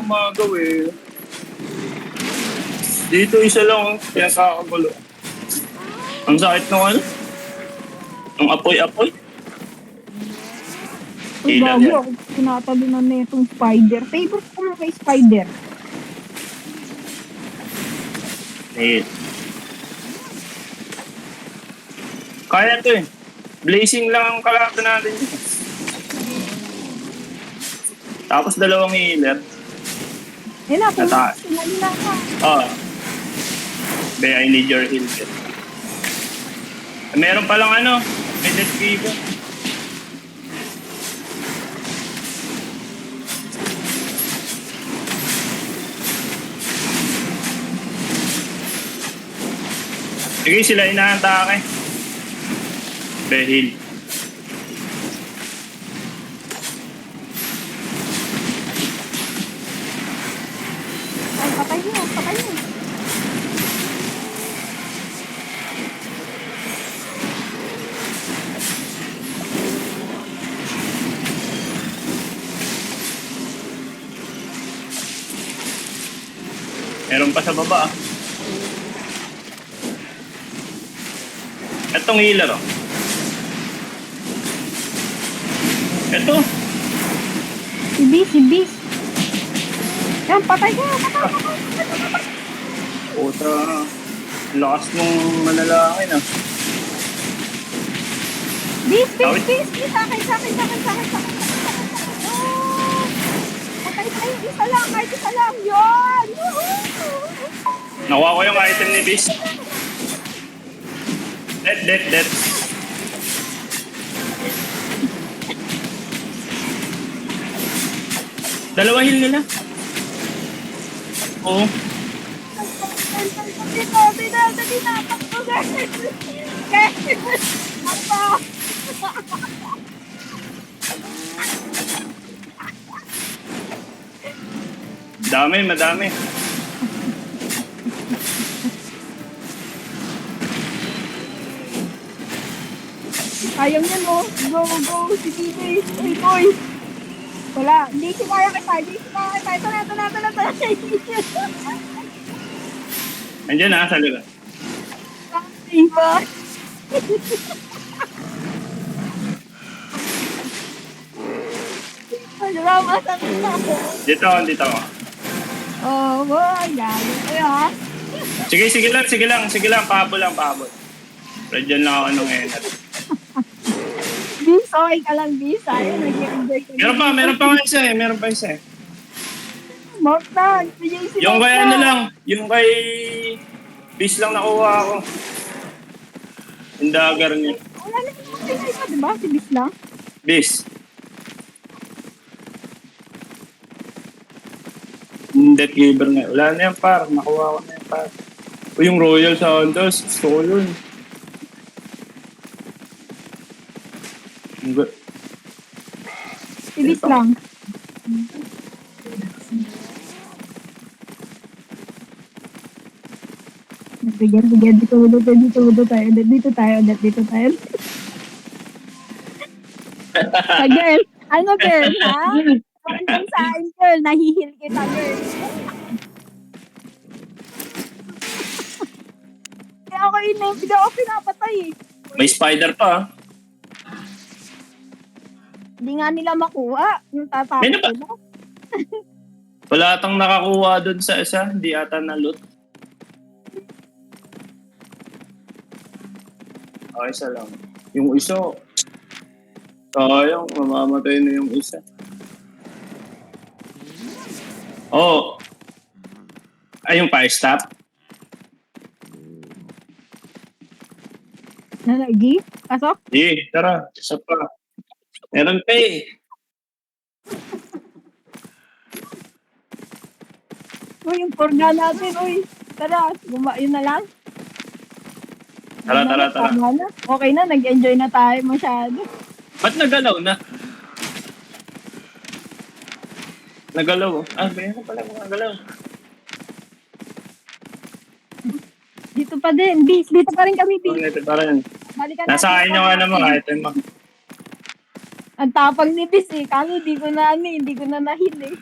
umagaw eh. Dito isa lang, kaya kakagulo. Ang sakit ng ano? Ang apoy-apoy. Uy, Ilan bago yan? ako tinatalunan na itong spider. Favorite ko na kay spider. Eh. Kaya to eh. Blazing lang ang kalaban natin. Tapos dalawang healer. Ayun na, kung Nataas. sinalina ka. Be, I need your heal. Meron palang ano, may death fever. Sige, sila inaatake. Be, heal. Ay, patay niyo, patay niyo. Meron pa sa baba. Etong healer oh. Eto. Si Bis, si Bis. Yan, patay ka, patay. Puta. Lakas mong manalangin ah. Bis, Bis, Tawid. Bis. Bis, sa akin. Oh, patay tayo, isa lang, kahit isa lang. Yun! Woohoo! Nakuha ko yung item ni Beast. Dead. Dalawa heal nila. Oo. Dito. Takbo, guys. Takbo. Madami. Ayaw niya, no? Go, si Tito. Uy, boy. Wala, hindi si kaya kita. Ito na. Andiyan na, sa likod. Iba. Salamat sa Dito ako. Oh, boy. Gago kayo, ha? Sige lang. Pahabol. Pero dyan lang ako nung energy. Bis, okay ka lang, Bis. Ayaw, nag-enjoy ka. Meron pa isa eh. Mark na. Si Yung kay ano lang, yung kay Beast lang nakuha ako. Yung dagger niya. Wala na yung mga iba, diba? Si Bis lang. Beast. Death Giver nga. Wala na yan par. Nakuha ko na yan par. O yung Royal Sandals. Gusto ko yun. Si Bis lang. Sige, dito tayo. Sa girl. Ano, girl, ha? Hanggang saan, girl? Nahihil kita, girl. Kaya ako hindi ako pinapatay, eh. May spider pa. Hindi nga nila makuha. Yung tatapos May napa- nila. Wala atang nakakuha doon sa isa. Hindi ata na loot. Okay, isa lang. Yung isa, sayang, mamamatay na yung isa. Oh. Ay, yung fire stop. Nalagi? Pasok? Tara. Isa pa. Meron pa eh. Uy, yung porga natin, uy. Tara, yun na lang. Tara. Tama na. Okay na, nag-enjoy na tayo masyado. Ba't nagalaw na? Nagalaw. Mayroon pala mga galaw. Dito pa din, Bis. Dito pa rin kami, Bis. Ito pa rin. Balikan Nasa natin akin yung ano mga item mo. Ang tapang ni Bis, eh. Kano, hindi ko na nahil, eh.